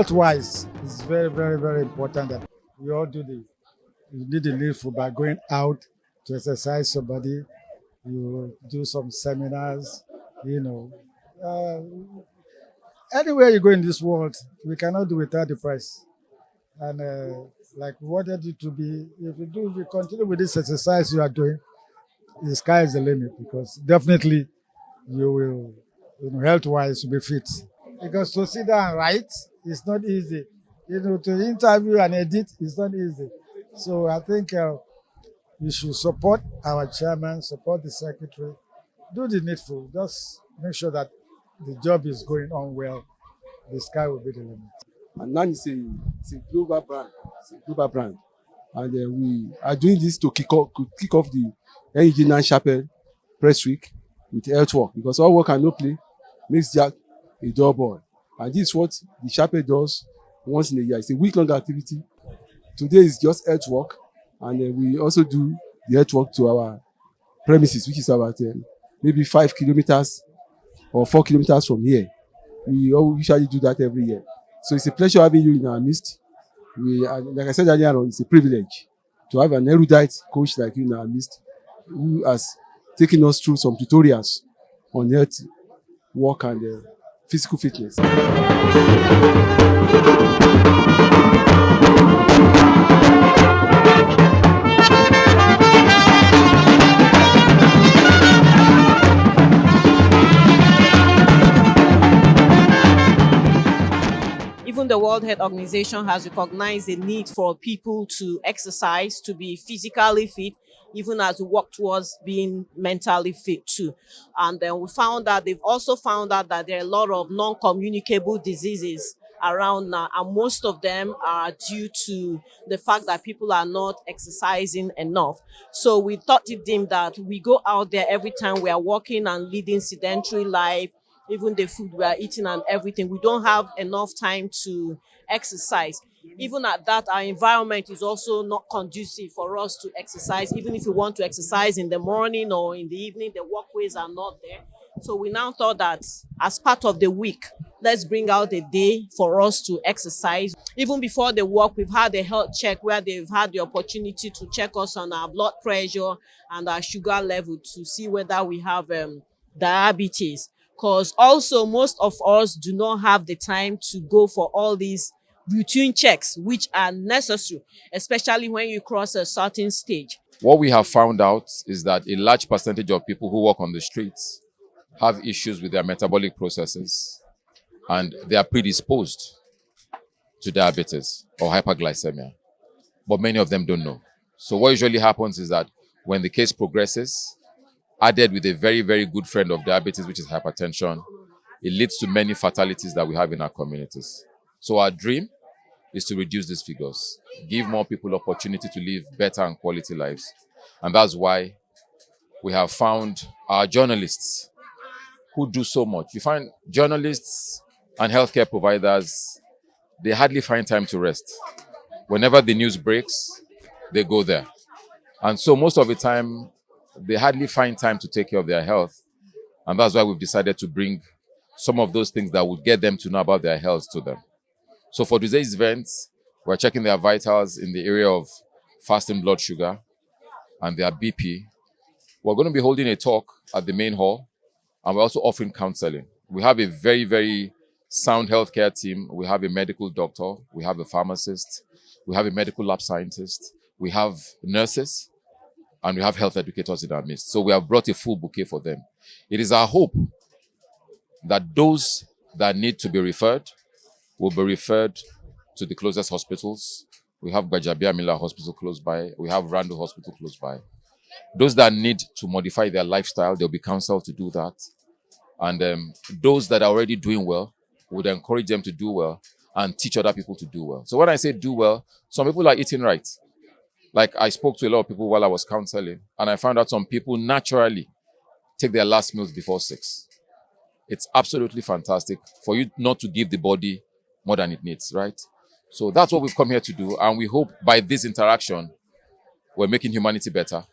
health-wise, it's very, very, very important that we all you need the needful by going out to exercise somebody. You do some seminars, you know. Anywhere you go in this world, we cannot do without the price. And like we wanted you to be, if you continue with this exercise you are doing, the sky is the limit because definitely you will, health-wise, be fit. Because to sit down and write is not easy. To interview and edit is not easy. So I think you should support our chairman, support the secretary, do the needful. Just make sure that the job is going on well. The sky will be the limit. And NAN is a global brand. It's a global brand. And we are doing this to kick off the NAN Chapel press week with health work. Because all work and no play makes Jack a dull boy. And this is what the chapel does once in a year. It's a week-long activity. Today is just health work. And we also do the health work to our premises, which is about maybe 5 kilometers or 4 kilometers from here. We usually do that every year. So it's a pleasure having you in our midst. Like I said earlier on, it's a privilege to have an erudite coach like you in our midst who has taken us through some tutorials on health work and physical fitness. Even the World Health Organization has recognized the need for people to exercise, to be physically fit, even as we work towards being mentally fit too. And then they've also found out that there are a lot of non-communicable diseases around now, and most of them are due to the fact that people are not exercising enough. So we thought it deemed that we go out there every time we are working and leading sedentary life, even the food we are eating and everything, we don't have enough time to exercise. Even at that, our environment is also not conducive for us to exercise. Even if we want to exercise in the morning or in the evening, the walkways are not there. So we now thought that as part of the week, let's bring out a day for us to exercise. Even before the walk, we've had a health check where they've had the opportunity to check us on our blood pressure and our sugar level to see whether we have diabetes. Because also most of us do not have the time to go for all these routine checks, which are necessary, especially when you cross a certain stage. What we have found out is that a large percentage of people who walk on the streets have issues with their metabolic processes and they are predisposed to diabetes or hyperglycemia, but many of them don't know. So what usually happens is that when the case progresses, added with a very, very good friend of diabetes, which is hypertension, it leads to many fatalities that we have in our communities. So our dream is to reduce these figures, give more people opportunity to live better and quality lives. And that's why we have found our journalists who do so much. You find journalists and healthcare providers, they hardly find time to rest. Whenever the news breaks, they go there. And so most of the time, they hardly find time to take care of their health. And that's why we've decided to bring some of those things that would get them to know about their health to them. So for today's event, we're checking their vitals in the area of fasting blood sugar and their BP. We're going to be holding a talk at the main hall, and we're also offering counseling. We have a very, very sound healthcare team. We have a medical doctor. We have a pharmacist. We have a medical lab scientist. We have nurses. And we have health educators in our midst. So we have brought a full bouquet for them. It is our hope that those that need to be referred will be referred to the closest hospitals. We have Gajabia Miller Hospital close by. We have Rando Hospital close by. Those that need to modify their lifestyle, they'll be counseled to do that. And those that are already doing well, would encourage them to do well and teach other people to do well. So when I say do well, some people are eating right. Like I spoke to a lot of people while I was counseling, and I found out some people naturally take their last meals before 6. It's absolutely fantastic for you not to give the body more than it needs, right? So that's what we've come here to do. And we hope by this interaction, we're making humanity better.